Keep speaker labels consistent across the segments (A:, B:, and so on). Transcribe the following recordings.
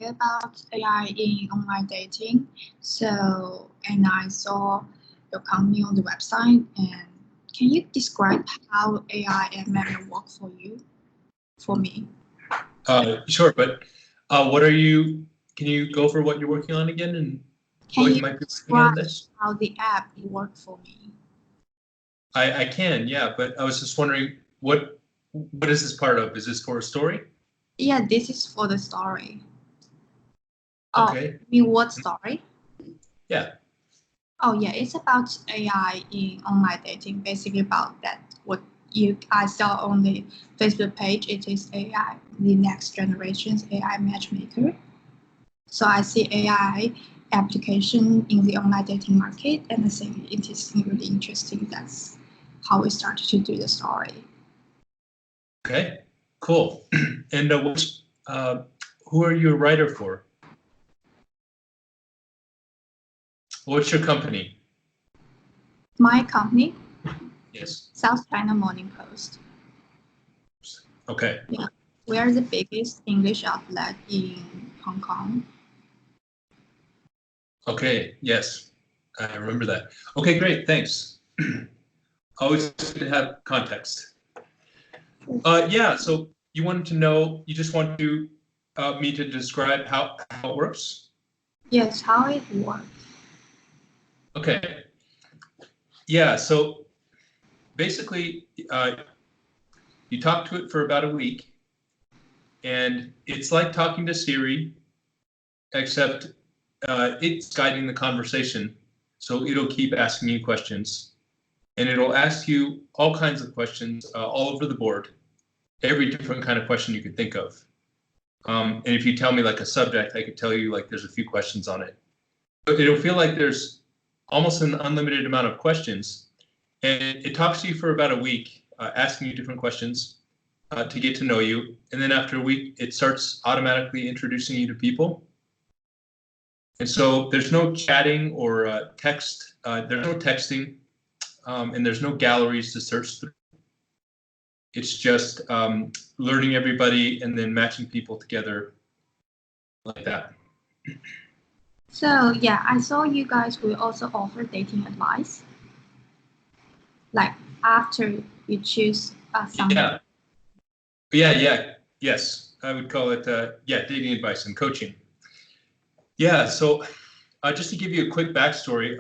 A: about AI in online dating. And I saw your company on the website. And can you describe how AI and ML work for me?
B: Sure, but what are you? Can you go over what you're working on again and what you might be working on this?
A: How the app work for me?
B: I can, yeah, but I was just wondering what is this part of? Is this for a story?
A: Yeah, this is for the story.
B: Okay.
A: Oh, you mean what story?
B: Yeah.
A: Oh yeah, it's about AI in online dating. Basically about that. What I saw on the Facebook page, it is AI, the next generation's AI matchmaker. So I see AI application in the online dating market, and I think it is really interesting. That's how we started to do the story.
B: Okay, cool. And who are you a writer for? What's your company?
A: My company?
B: Yes.
A: South China Morning Post.
B: Okay.
A: Yeah, we are the biggest English outlet in Hong Kong.
B: Okay, yes, I remember that. Okay, great, thanks. Always good to have context. Yeah, so you wanted to know, you just want me to describe how it works?
A: Yes, how it works.
B: Okay. Yeah, so basically, you talk to it for about a week, and it's like talking to Siri, except it's guiding the conversation. So it'll keep asking you questions, and it'll ask you all kinds of questions all over the board, every different kind of question you could think of. And if you tell me like a subject, I could tell you like there's a few questions on it. But it'll feel like there's almost an unlimited amount of questions, and it talks to you for about a week, asking you different questions to get to know you. And then after a week, it starts automatically introducing you to people. And so there's no chatting or text. There's no texting, and there's no galleries to search through. It's just learning everybody and then matching people together like that.
A: So yeah, I saw you guys will also offer dating advice. Like after you choose someone.
B: Yes. I would call it dating advice and coaching. Yeah, so just to give you a quick backstory,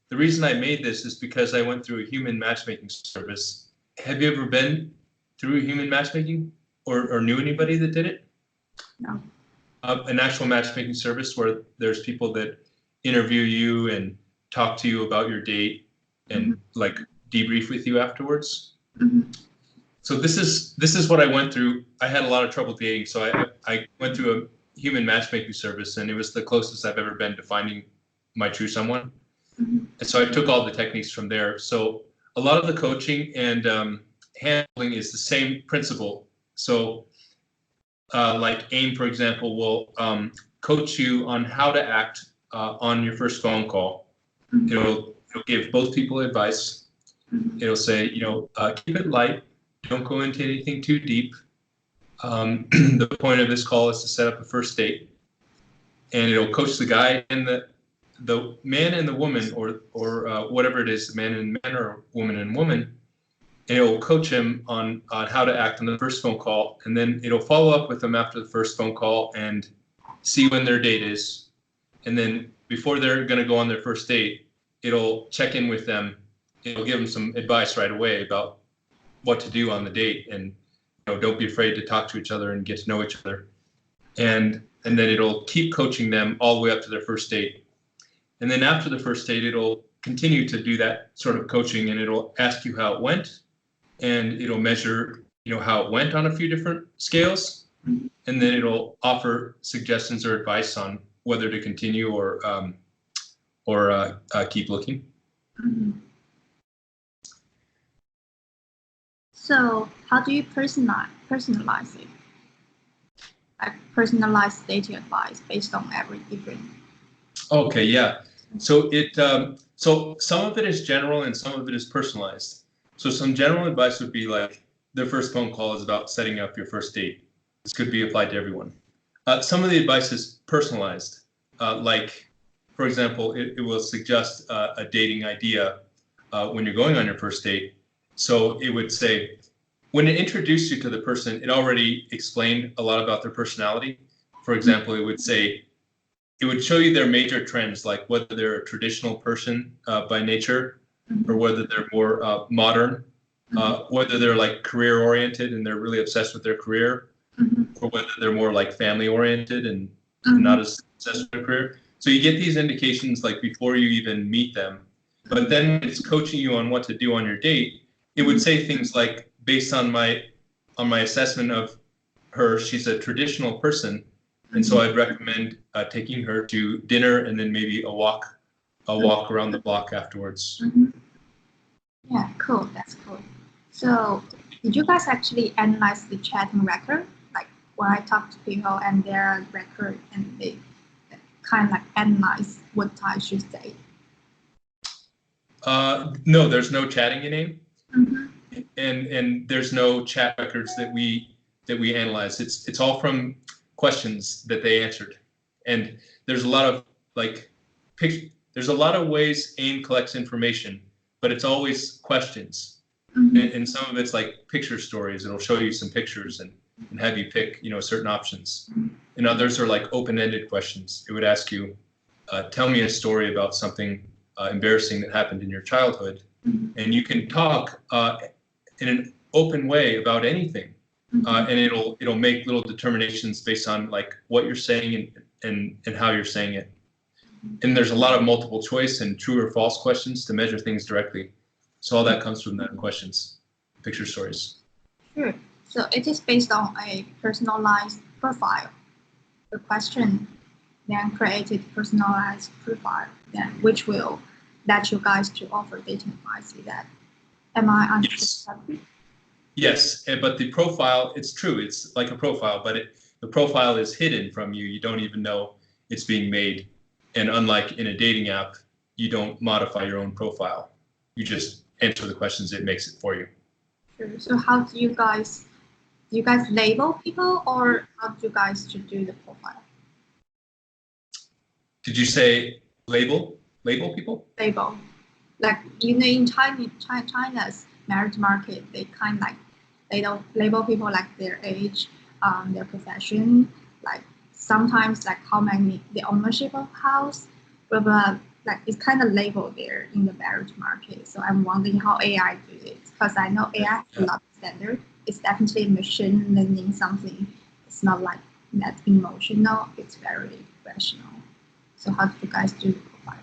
B: the reason I made this is because I went through a human matchmaking service. Have you ever been through a human matchmaking or knew anybody that did it?
A: No.
B: An actual matchmaking service where there's people that interview you and talk to you about your date and like debrief with you afterwards. So this is what I went through. I had a lot of trouble dating, so I went through a human matchmaking service, and it was the closest I've ever been to finding my true someone. And so I took all the techniques from there. So a lot of the coaching and handling is the same principle. So like AIM, for example, will coach you on how to act on your first phone call. It'll give both people advice. It'll say, keep it light. Don't go into anything too deep. The point of this call is to set up a first date, and it'll coach the guy and the man and the woman, or whatever it is, the man and man or woman and woman. And it'll coach him on how to act on the first phone call, and then it'll follow up with them after the first phone call and see when their date is. And then before they're going to go on their first date, it'll check in with them. It'll give them some advice right away about what to do on the date, and don't be afraid to talk to each other and get to know each other. And then it'll keep coaching them all the way up to their first date. And then after the first date, it'll continue to do that sort of coaching, and it'll ask you how it went, and it'll measure how it went on a few different scales, and then it'll offer suggestions or advice on whether to continue or keep looking.
A: So how do you personalize it? Like personalized dating advice based on every different.
B: Okay, yeah. So so some of it is general and some of it is personalized. So some general advice would be like, the first phone call is about setting up your first date. This could be applied to everyone. Some of the advice is personalized. Like, for example, it will suggest a dating idea when you're going on your first date. So it would say, when it introduced you to the person, it already explained a lot about their personality. For example, it would say, it would show you their major trends, like whether they're a traditional person by nature, or whether they're more modern, whether they're like career oriented and they're really obsessed with their career, or whether they're more like family oriented and not as obsessed with their career. So you get these indications like before you even meet them. But then when it's coaching you on what to do on your date, it would say things like, based on my assessment of her, she's a traditional person, and so I'd recommend taking her to dinner and then maybe a walk around the block afterwards.
A: Yeah, cool. That's cool. So, did you guys actually analyze the chatting record? Like when I talk to people and their record, and they kind of like analyze what I should say?
B: No, there's no chatting in AIM, and there's no chat records that we analyze. It's all from questions that they answered, and there's a lot of like there's a lot of ways AIM collects information, but it's always questions, and some of it's like picture stories. It'll show you some pictures and have you pick certain options, and others are like open-ended questions. It would ask you, tell me a story about something embarrassing that happened in your childhood, and you can talk in an open way about anything, and it'll make little determinations based on like what you're saying and how you're saying it. And there's a lot of multiple choice and true or false questions to measure things directly. So all that comes from the questions, picture stories.
A: Sure. So it is based on a personalized profile. The question then created personalized profile, then which will let you guys to offer dating advice. Am I understanding?
B: Yes, but the profile, it's true. It's like a profile, but the profile is hidden from you. You don't even know it's being made. And unlike in a dating app, you don't modify your own profile. You just answer the questions, it makes it for you.
A: Sure. So how do you guys label people, or how do you guys to do the profile?
B: Did you say label people?
A: Label. Like, in China's marriage market, they kind of like, they don't label people like their age, their profession, like sometimes like how many, the ownership of house, blah, like it's kind of labeled there in the marriage market. So I'm wondering how AI do it, because I know AI has a lot of standard. It's definitely machine learning something. It's not like that emotional. It's very rational. So how do you guys do the profile?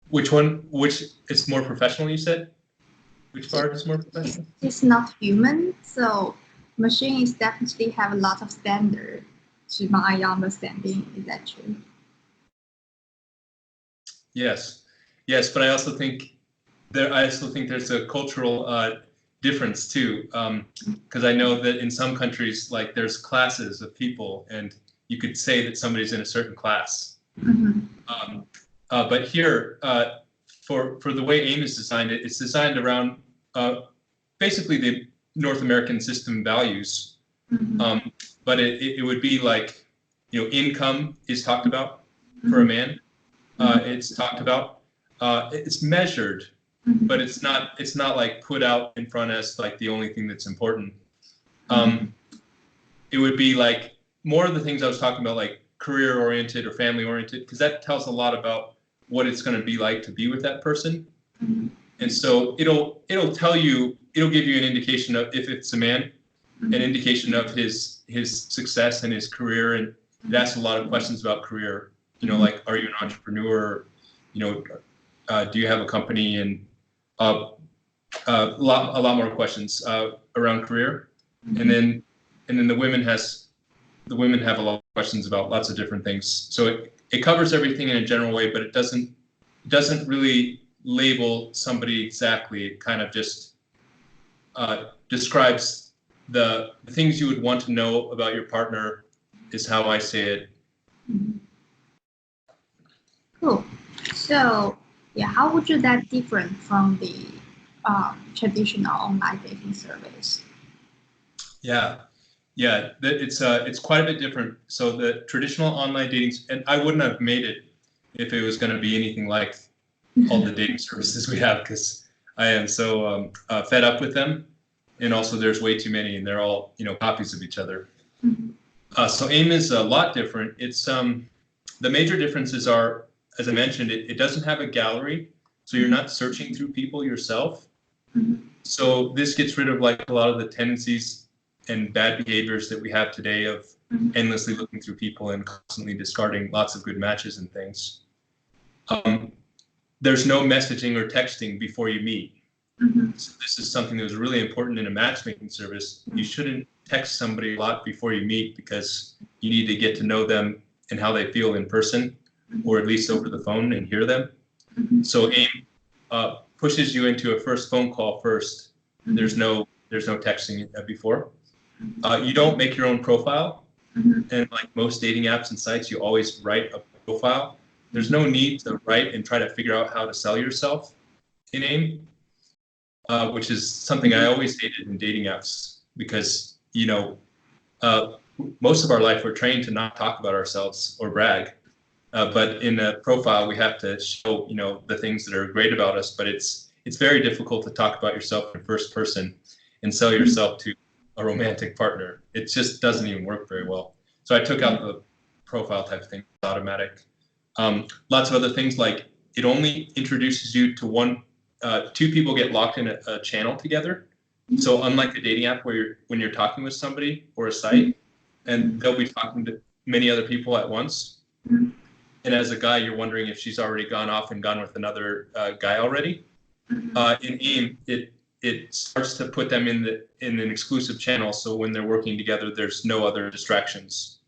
B: Which is more professional, you said? Which part is more professional?
A: It's not human, so machines definitely have a lot of standard, to my understanding. Is that true?
B: Yes, but I also think there's a cultural difference too, because I know that in some countries, like there's classes of people, and you could say that somebody's in a certain class. But here, for the way AIM is designed, it's designed around basically the North American system values. But it would be like, income is talked about for a man. It's talked about. It's measured, but it's not like put out in front as like the only thing that's important. It would be like more of the things I was talking about, like career oriented or family oriented, because that tells a lot about what it's going to be like to be with that person. And so it'll give you an indication of, if it's a man, an indication of his success and his career, and it asks a lot of questions about career. Like, are you an entrepreneur? Do you have a company? And a lot more questions around career. And then the women have a lot of questions about lots of different things. So it covers everything in a general way, but it doesn't really label somebody exactly. It kind of just describes the things you would want to know about your partner, is how I say it.
A: Cool. So yeah, how would you that different from the traditional online dating service?
B: Yeah. Yeah, it's quite a bit different. So the traditional online dating, and I wouldn't have made it if it was going to be anything like all the dating services we have, because I am so fed up with them, and also there's way too many, and they're all copies of each other. So AIM is a lot different. It's the major differences are, as I mentioned, it doesn't have a gallery, so you're not searching through people yourself. So this gets rid of like a lot of the tendencies and bad behaviors that we have today of endlessly looking through people and constantly discarding lots of good matches and things. There's no messaging or texting before you meet. So this is something that was really important in a matchmaking service. You shouldn't text somebody a lot before you meet, because you need to get to know them and how they feel in person, or at least over the phone, and hear them. So AIM pushes you into a first phone call first. There's no texting before. You don't make your own profile, and like most dating apps and sites, you always write a profile. There's no need to write and try to figure out how to sell yourself in AIM, which is something I always hated in dating apps, because most of our life we're trained to not talk about ourselves or brag, but in a profile we have to show the things that are great about us. But it's very difficult to talk about yourself in first person and sell yourself to a romantic partner. It just doesn't even work very well. So I took out the profile type thing, automatic. Lots of other things, like it only introduces you to two people get locked in a channel together. So unlike the dating app where when you're talking with somebody or a site, and they'll be talking to many other people at once. And as a guy, you're wondering if she's already gone off and gone with another guy already. In AIM, it starts to put them in an exclusive channel, so when they're working together, there's no other distractions.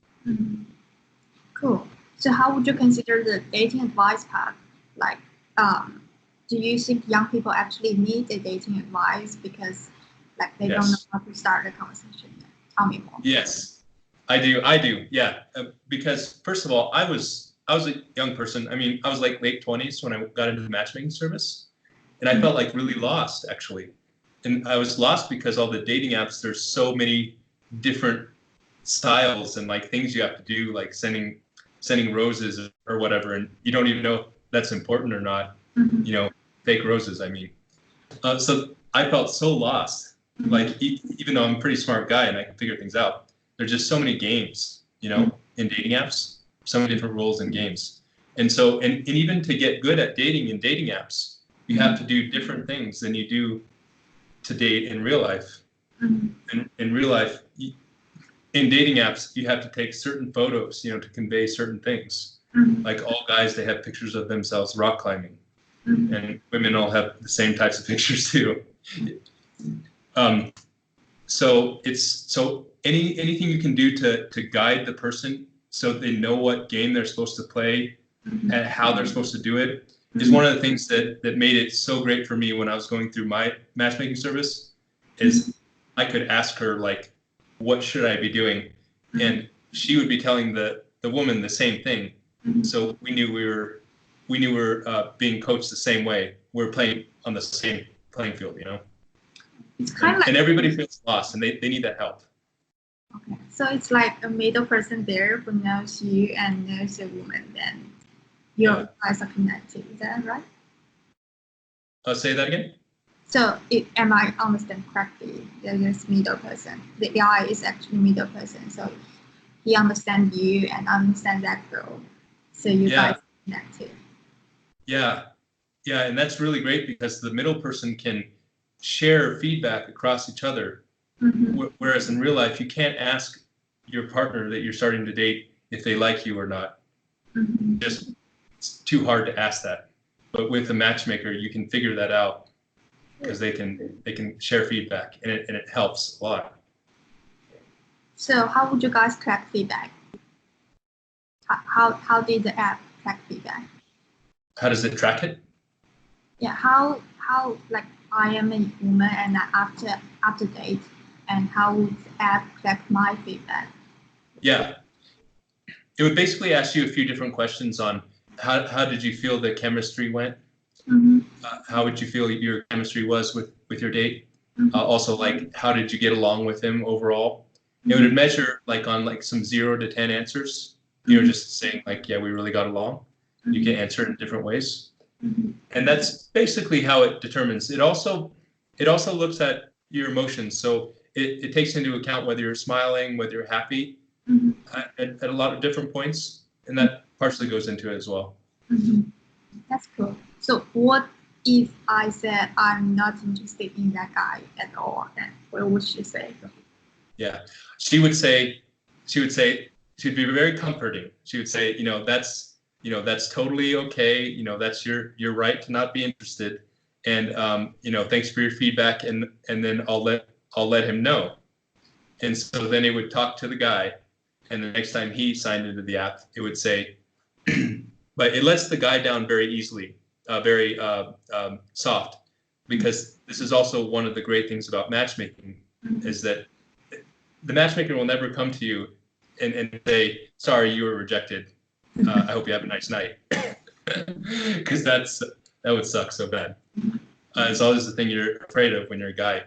A: Cool. So how would you consider the dating advice part? Like, do you think young people actually need a dating advice because like they don't know how to start a conversation yet? Tell me more.
B: Yes, I do. Yeah, because first of all, I was a young person. I mean, I was like late 20s when I got into the matchmaking service, and I felt like really lost, actually. And I was lost because all the dating apps, there's so many different styles and like things you have to do, like sending roses or whatever, and you don't even know if that's important or not. Fake roses, I mean. So I felt so lost. Like even though I'm a pretty smart guy and I can figure things out, there's just so many games, in dating apps, so many different rules and games. And so, and even to get good at dating in dating apps, you have to do different things than you do to date in real life. In real life, in dating apps, you have to take certain photos, to convey certain things. Like all guys, they have pictures of themselves rock climbing, and women all have the same types of pictures too. So anything you can do to guide the person so they know what game they're supposed to play and how they're supposed to do it is one of the things that made it so great for me when I was going through my matchmaking service. Is I could ask her, like, what should I be doing? And she would be telling the woman the same thing. So we knew we were being coached the same way. We're playing on the same playing field,
A: It's kind of like,
B: and everybody feels lost, and they need that help.
A: Okay, so it's like a middle person there who knows you and knows the woman, then you guys are connected. Is that right?
B: Say that again?
A: So am I understand correctly? There's middle person. The guy is actually middle person, so he understands you and understands that girl. So you guys are connected. Yeah,
B: and that's really great because the middle person can share feedback across each other. Whereas in real life, you can't ask your partner that you're starting to date if they like you or not. Just it's too hard to ask that. But with a matchmaker, you can figure that out because they can share feedback, and it helps a lot.
A: So how would you guys track feedback? How did the app track feedback?
B: How does it track it?
A: Yeah, how like I am a woman and after date, and how would the app track my feedback?
B: Yeah, it would basically ask you a few different questions on how did you feel the chemistry went? How would you feel your chemistry was with your date? Also, like, how did you get along with him overall? It would measure like on like some 0 to 10 answers, just saying like, yeah, we really got along. You can answer it in different ways. And that's basically how it determines. It also looks at your emotions. So it takes into account whether you're smiling, whether you're happy at a lot of different points. And that partially goes into it as well.
A: That's cool. So what if I said I'm not interested in that guy at all? Then what would she say?
B: Yeah, she'd be very comforting. She would say, that's totally okay. That's your right to not be interested. And thanks for your feedback. And then I'll let him know. And so then it would talk to the guy, and the next time he signed into the app, it would say, but it lets the guy down very easily, very soft, because this is also one of the great things about matchmaking is that the matchmaker will never come to you and say, sorry, you were rejected. I hope you have a nice night. Because that would suck so bad. It's always the thing you're afraid of when you're a guy.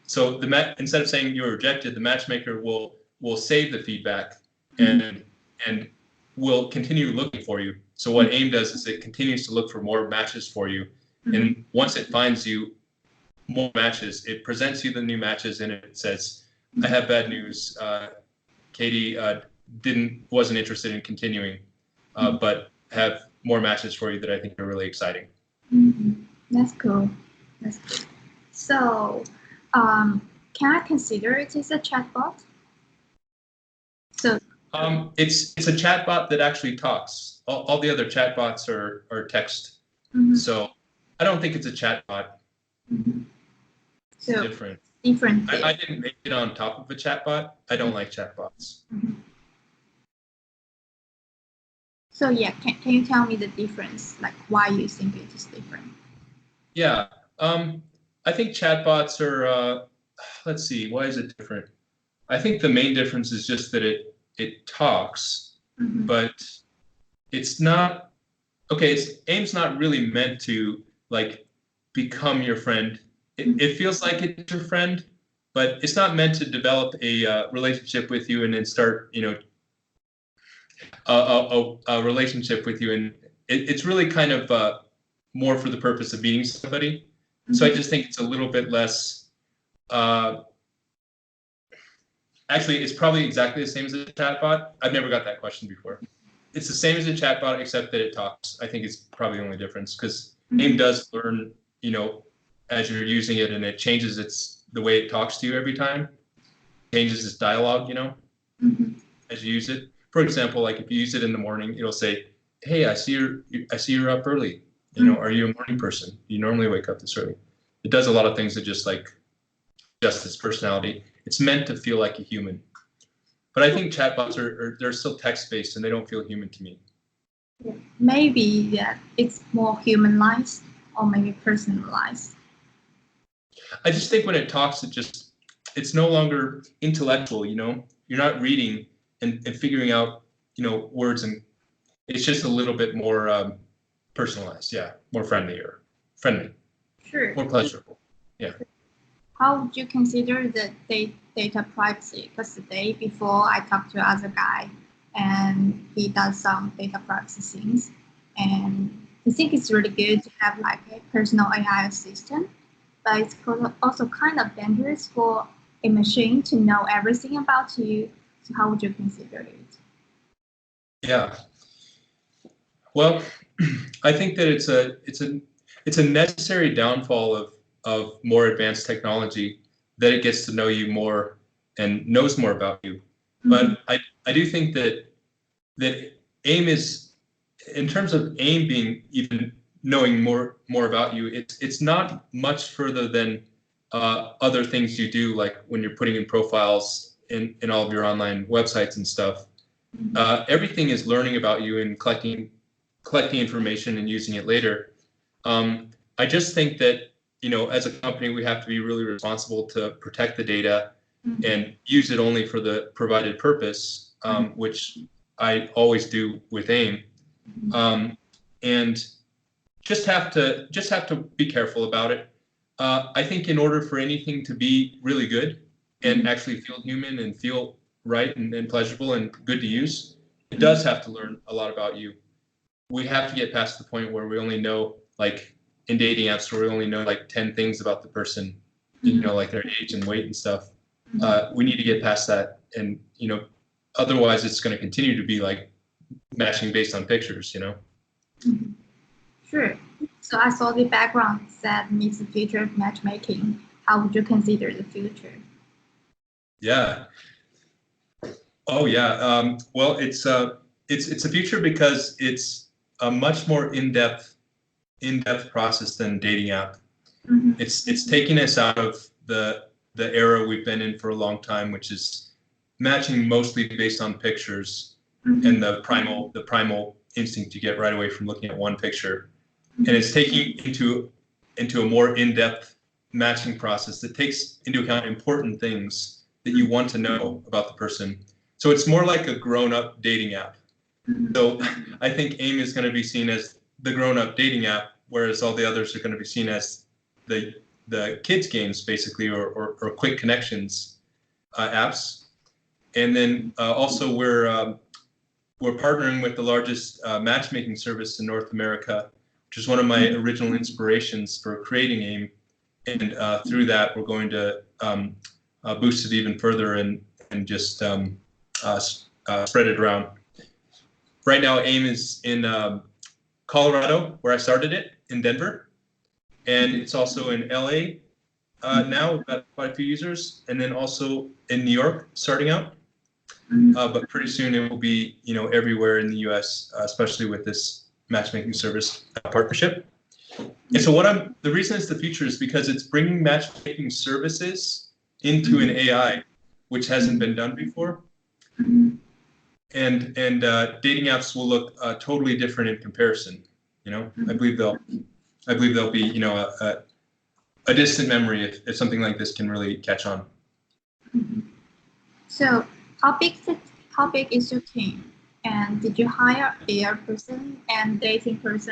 B: So instead of saying you were rejected, the matchmaker will save the feedback and will continue looking for you. So what AIM does is it continues to look for more matches for you. And once it finds you more matches, it presents you the new matches and it says, I have bad news. Katie wasn't interested in continuing, but have more matches for you that I think are really exciting.
A: That's cool. So, can I consider it as a chatbot? So,
B: it's a chatbot that actually talks. All the other chatbots are text. So I don't think it's a chatbot.
A: So
B: different. I didn't make it on top of a chatbot. I don't like chatbots.
A: So yeah, can you tell me the difference, like why you think it is different?
B: Yeah, I think chatbots are, let's see, why is it different? I think the main difference is just that it talks, but it's not, okay, AIM's not really meant to like become your friend. It feels like it's your friend, but it's not meant to develop a relationship with you and then start, a relationship with you. And it's really kind of more for the purpose of meeting somebody. So I just think it's a little bit less. Actually, it's probably exactly the same as a chatbot. I've never got that question before. It's the same as a chatbot, except that it talks. I think it's probably the only difference because AIM does learn, as you're using it, and it changes the way it talks to you every time. It changes its dialogue, as you use it. For example, like if you use it in the morning, it'll say, "Hey, I see you're up early. Are you a morning person? You normally wake up this early." It does a lot of things that just its personality. It's meant to feel like a human. But I think chatbots they're still text-based and they don't feel human to me.
A: Yeah. Maybe that it's more humanized or maybe personalized.
B: I just think when it talks, it's no longer intellectual, You're not reading and figuring out, words, and it's just a little bit more personalized, more friendly.
A: Sure.
B: More pleasurable. Yeah.
A: How would you consider the data privacy? Because the day before I talked to another guy and he does some data privacy things, and I think it's really good to have like a personal AI assistant, but it's also kind of dangerous for a machine to know everything about you. So how would you consider it?
B: Yeah. Well, I think that it's a necessary downfall of more advanced technology that it gets to know you more and knows more about you. But I do think that AIM is, in terms of AIM being even knowing more about you, it's not much further than other things you do, like when you're putting in profiles in all of your online websites and stuff. Everything is learning about you and collecting information and using it later. I just think that, as a company, we have to be really responsible to protect the data and use it only for the provided purpose, which I always do with AIM. And just have to be careful about it. I think in order for anything to be really good and actually feel human and feel right and pleasurable and good to use, it does have to learn a lot about you. We have to get past the point where we only know, like in dating apps, where we only know like 10 things about the person, you know, like their age and weight and stuff. We need to get past that, and you know, otherwise it's going to continue to be like matching based on pictures, you know.
A: Sure. So I saw the background that meets the future of matchmaking. How would you consider the future?
B: Yeah. Oh yeah. Well, it's a future because it's a much more in-depth process than dating app. It's taking us out of the era we've been in for a long time, which is matching mostly based on pictures and the primal instinct you get right away from looking at one picture. And it's taking into a more in-depth matching process that takes into account important things that you want to know about the person. So it's more like a grown-up dating app. So I think AIM is going to be seen as the grown-up dating app, whereas all the others are going to be seen as the kids games, basically, or quick connections apps. And then also we're partnering with the largest matchmaking service in North America, which is one of my original inspirations for creating AIM. And through that, we're going to boost it even further and just spread it around. Right now, AIM is in Colorado, where I started it, in Denver. And it's also in LA now, we've got quite a few users. And then also in New York, starting out. But pretty soon it will be, you know, everywhere in the U.S., especially with this matchmaking service partnership. And so the reason it's the future is because it's bringing matchmaking services into an AI, which hasn't been done before. And dating apps will look totally different in comparison. You know, I believe they'll be, you know, a distant memory if something like this can really catch on.
A: So how big is your team? And did you hire a person and dating person